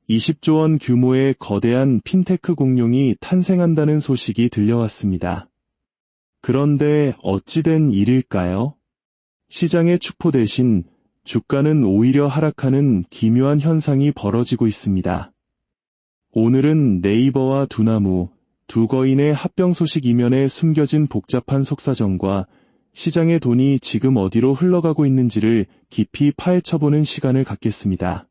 20조 원 규모의 거대한 핀테크 공룡이 탄생한다는 소식이 들려왔습니다. 그런데 어찌된 일일까요? 시장의 축포 대신 주가는 오히려 하락하는 기묘한 현상이 벌어지고 있습니다. 오늘은 네이버와 두나무, 두 거인의 합병 소식 이면에 숨겨진 복잡한 속사정과 시장의 돈이 지금 어디로 흘러가고 있는지를 깊이 파헤쳐보는 시간을 갖겠습니다.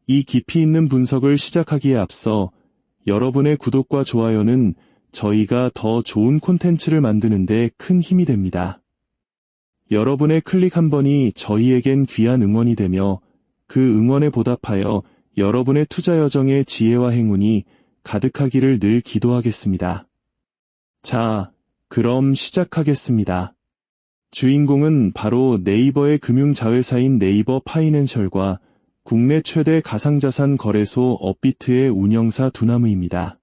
이 깊이 있는 분석을 시작하기에 앞서 여러분의 구독과 좋아요는 저희가 더 좋은 콘텐츠를 만드는 데 큰 힘이 됩니다. 여러분의 클릭 한 번이 저희에겐 귀한 응원이 되며 그 응원에 보답하여 여러분의 투자 여정의 지혜와 행운이 가득하기를 늘 기도하겠습니다. 자, 그럼 시작하겠습니다. 주인공은 바로 네이버의 금융자회사인 네이버 파이낸셜과 국내 최대 가상자산 거래소 업비트의 운영사 두나무입니다.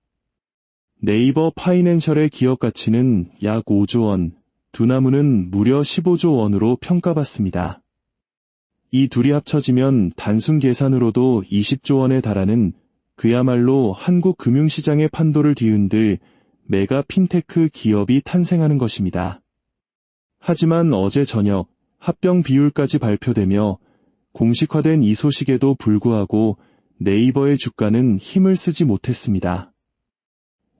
네이버 파이낸셜의 기업 가치는 약 5조 원, 두나무는 무려 15조 원으로 평가받습니다. 이 둘이 합쳐지면 단순 계산으로도 20조 원에 달하는 그야말로 한국 금융시장의 판도를 뒤흔들 메가 핀테크 기업이 탄생하는 것입니다. 하지만 어제 저녁 합병 비율까지 발표되며 공식화된 이 소식에도 불구하고 네이버의 주가는 힘을 쓰지 못했습니다.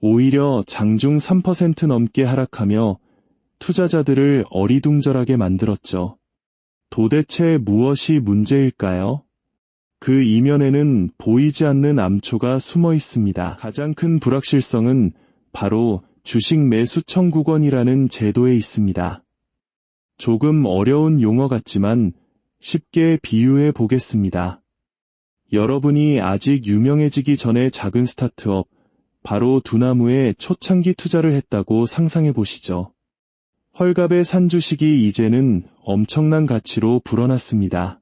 오히려 장중 3% 넘게 하락하며 투자자들을 어리둥절하게 만들었죠. 도대체 무엇이 문제일까요? 그 이면에는 보이지 않는 암초가 숨어 있습니다. 가장 큰 불확실성은 바로 주식 매수 청구권이라는 제도에 있습니다. 조금 어려운 용어 같지만 쉽게 비유해 보겠습니다. 여러분이 아직 유명해지기 전에 작은 스타트업, 바로 두나무에 초창기 투자를 했다고 상상해 보시죠. 헐값에 산 주식이 이제는 엄청난 가치로 불어났습니다.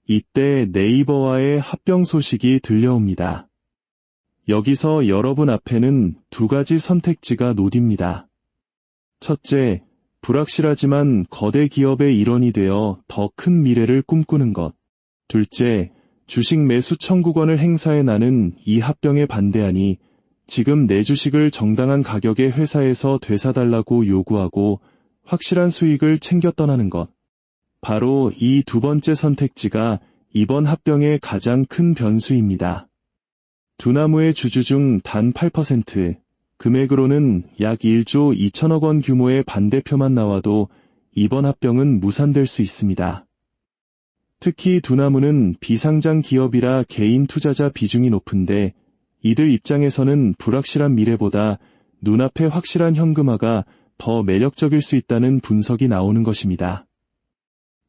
이때 네이버와의 합병 소식이 들려옵니다. 여기서 여러분 앞에는 두 가지 선택지가 놓입니다. 첫째, 불확실하지만 거대 기업의 일원이 되어 더 큰 미래를 꿈꾸는 것. 둘째, 주식 매수 청구권을 행사해 나는 이 합병에 반대하니 지금 내 주식을 정당한 가격에 회사에서 되사달라고 요구하고 확실한 수익을 챙겨 떠나는 것. 바로 이 두 번째 선택지가 이번 합병의 가장 큰 변수입니다. 두나무의 주주 중 단 8%, 금액으로는 약 1조 2천억 원 규모의 반대표만 나와도 이번 합병은 무산될 수 있습니다. 특히 두나무는 비상장 기업이라 개인 투자자 비중이 높은데 이들 입장에서는 불확실한 미래보다 눈앞의 확실한 현금화가 더 매력적일 수 있다는 분석이 나오는 것입니다.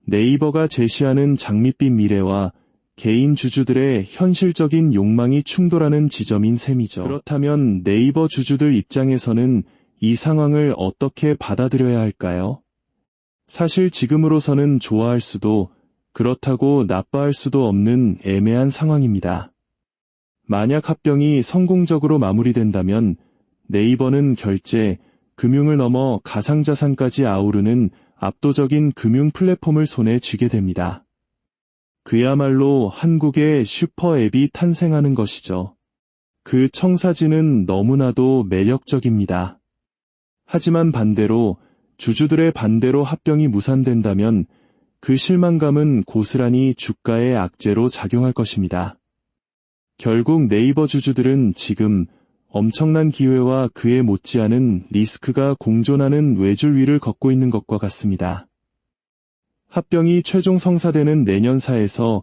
네이버가 제시하는 장밋빛 미래와 개인 주주들의 현실적인 욕망이 충돌하는 지점인 셈이죠. 그렇다면 네이버 주주들 입장에서는 이 상황을 어떻게 받아들여야 할까요? 사실 지금으로서는 좋아할 수도 그렇다고 나빠할 수도 없는 애매한 상황입니다. 만약 합병이 성공적으로 마무리된다면 네이버는 결제, 금융을 넘어 가상자산까지 아우르는 압도적인 금융 플랫폼을 손에 쥐게 됩니다. 그야말로 한국의 슈퍼앱이 탄생하는 것이죠. 그 청사진은 너무나도 매력적입니다. 하지만 반대로 주주들의 반대로 합병이 무산된다면 그 실망감은 고스란히 주가의 악재로 작용할 것입니다. 결국 네이버 주주들은 지금 엄청난 기회와 그에 못지않은 리스크가 공존하는 외줄 위를 걷고 있는 것과 같습니다. 합병이 최종 성사되는 내년 4에서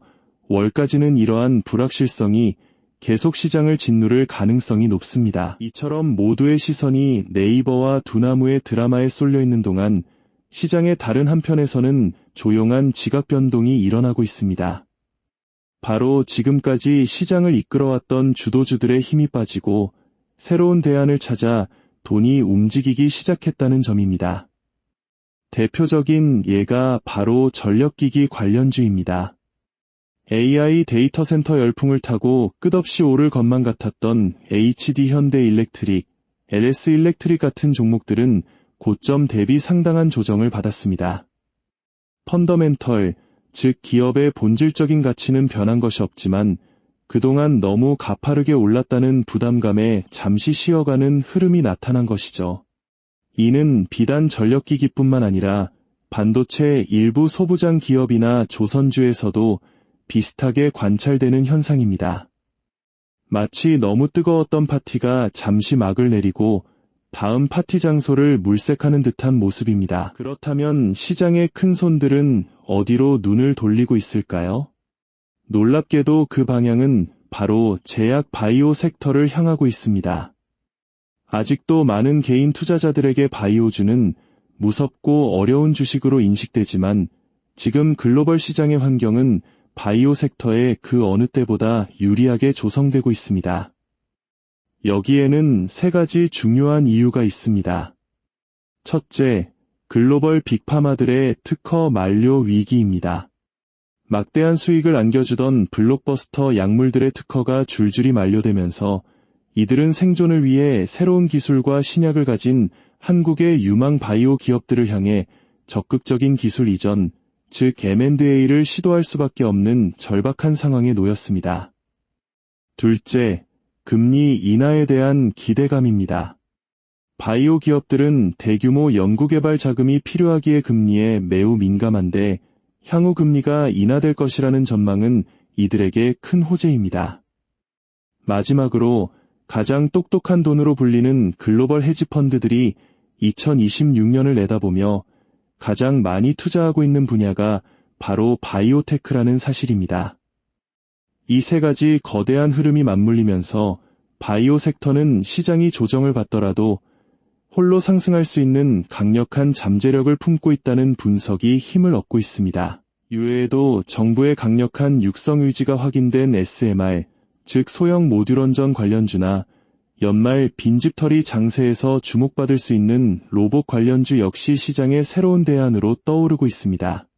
월까지는 이러한 불확실성이 계속 시장을 짓누를 가능성이 높습니다. 이처럼 모두의 시선이 네이버와 두나무의 드라마에 쏠려 있는 동안 시장의 다른 한편에서는 조용한 지각 변동이 일어나고 있습니다. 바로 지금까지 시장을 이끌어왔던 주도주들의 힘이 빠지고 새로운 대안을 찾아 돈이 움직이기 시작했다는 점입니다. 대표적인 예가 바로 전력기기 관련주입니다. AI 데이터 센터 열풍을 타고 끝없이 오를 것만 같았던 HD 현대일렉트릭, LS일렉트릭 같은 종목들은 고점 대비 상당한 조정을 받았습니다. 펀더멘털, 즉 기업의 본질적인 가치는 변한 것이 없지만 그동안 너무 가파르게 올랐다는 부담감에 잠시 쉬어가는 흐름이 나타난 것이죠. 이는 비단 전력기기뿐만 아니라 반도체 일부 소부장 기업이나 조선주에서도 비슷하게 관찰되는 현상입니다. 마치 너무 뜨거웠던 파티가 잠시 막을 내리고 다음 파티 장소를 물색하는 듯한 모습입니다. 그렇다면 시장의 큰 손들은 어디로 눈을 돌리고 있을까요? 놀랍게도 그 방향은 바로 제약 바이오 섹터를 향하고 있습니다. 아직도 많은 개인 투자자들에게 바이오주는 무섭고 어려운 주식으로 인식되지만 지금 글로벌 시장의 환경은 바이오 섹터에 그 어느 때보다 유리하게 조성되고 있습니다. 여기에는 세 가지 중요한 이유가 있습니다. 첫째, 글로벌 빅파마들의 특허 만료 위기입니다. 막대한 수익을 안겨주던 블록버스터 약물들의 특허가 줄줄이 만료되면서 이들은 생존을 위해 새로운 기술과 신약을 가진 한국의 유망 바이오 기업들을 향해 적극적인 기술 이전, 즉 M&A를 시도할 수밖에 없는 절박한 상황에 놓였습니다. 둘째, 금리 인하에 대한 기대감입니다. 바이오 기업들은 대규모 연구개발 자금이 필요하기에 금리에 매우 민감한데 향후 금리가 인하될 것이라는 전망은 이들에게 큰 호재입니다. 마지막으로 가장 똑똑한 돈으로 불리는 글로벌 헤지펀드들이 2026년을 내다보며 가장 많이 투자하고 있는 분야가 바로 바이오테크라는 사실입니다. 이 세 가지 거대한 흐름이 맞물리면서 바이오 섹터는 시장이 조정을 받더라도 홀로 상승할 수 있는 강력한 잠재력을 품고 있다는 분석이 힘을 얻고 있습니다. 이외에도 정부의 강력한 육성 의지가 확인된 SMR, 즉 소형 모듈원전 관련주나 연말 빈집털이 장세에서 주목받을 수 있는 로봇 관련주 역시 시장의 새로운 대안으로 떠오르고 있습니다.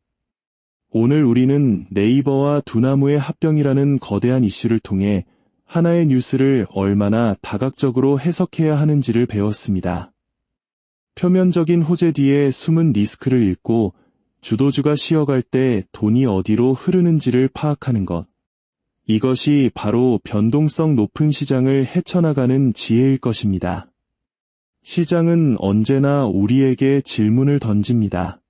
오늘 우리는 네이버와 두나무의 합병이라는 거대한 이슈를 통해 하나의 뉴스를 얼마나 다각적으로 해석해야 하는지를 배웠습니다. 표면적인 호재 뒤에 숨은 리스크를 읽고 주도주가 쉬어갈 때 돈이 어디로 흐르는지를 파악하는 것. 이것이 바로 변동성 높은 시장을 헤쳐나가는 지혜일 것입니다. 시장은 언제나 우리에게 질문을 던집니다.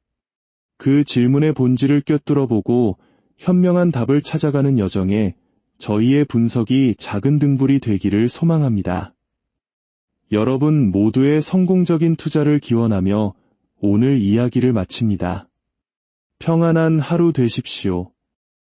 그 질문의 본질을 꿰뚫어보고 현명한 답을 찾아가는 여정에 저희의 분석이 작은 등불이 되기를 소망합니다. 여러분 모두의 성공적인 투자를 기원하며 오늘 이야기를 마칩니다. 평안한 하루 되십시오.